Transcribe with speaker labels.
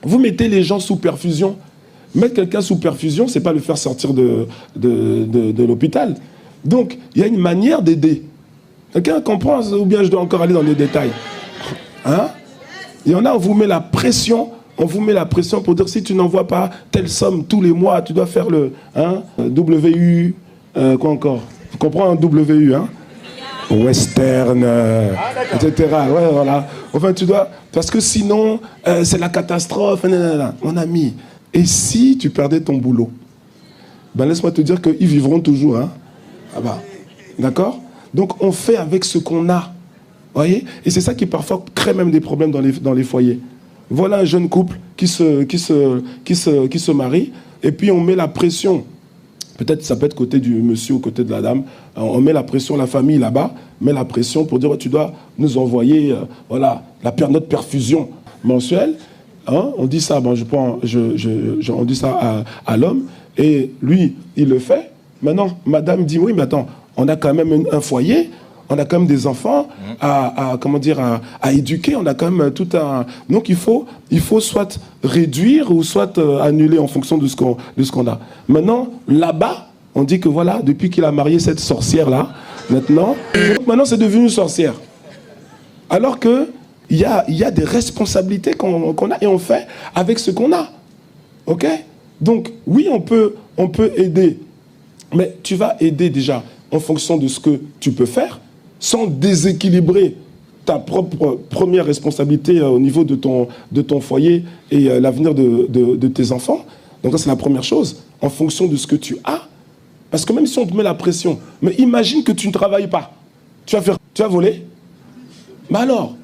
Speaker 1: Vous mettez les gens sous perfusion. Mettre quelqu'un sous perfusion, c'est pas le faire sortir de l'hôpital. Donc, il y a une manière d'aider. Quelqu'un comprend ou bien je dois encore aller dans les détails? Hein? Il y en a, on vous met la pression. On vous met la pression pour dire si tu n'envoies pas telle somme tous les mois, tu dois faire le WU, quoi encore? Tu comprends un WU, hein? Western, etc. Ouais, voilà. Enfin, tu dois... Parce que sinon, c'est la catastrophe. Mon ami, et si tu perdais ton boulot? Ben, laisse-moi te dire qu'ils vivront toujours. Hein? Ah bah, d'accord? Donc, on fait avec ce qu'on a. Voyez? Et c'est ça qui, parfois, crée même des problèmes dans les foyers. Voilà un jeune couple qui se marie, et puis on met la pression. Peut-être ça peut être côté du monsieur ou côté de la dame. On met la pression, la famille là-bas met la pression pour dire tu dois nous envoyer voilà, notre perfusion mensuelle. Hein, on dit ça, bon, on dit ça à l'homme, et lui, il le fait. Maintenant, madame dit oui, mais attends, on a quand même un foyer. On a quand même des enfants à éduquer. On a quand même tout un... Donc il faut soit réduire ou soit annuler en fonction de ce qu'on a. Maintenant, là-bas, on dit que voilà, depuis qu'il a marié cette sorcière-là, maintenant c'est devenu une sorcière. Alors que il y a des responsabilités qu'on a et on fait avec ce qu'on a. Ok? Donc oui, on peut aider, mais tu vas aider déjà en fonction de ce que tu peux faire, sans déséquilibrer ta propre première responsabilité au niveau de ton foyer et l'avenir de tes enfants. Donc ça, c'est la première chose, en fonction de ce que tu as. Parce que même si on te met la pression, mais imagine que tu ne travailles pas. Tu vas voler? Mais alors,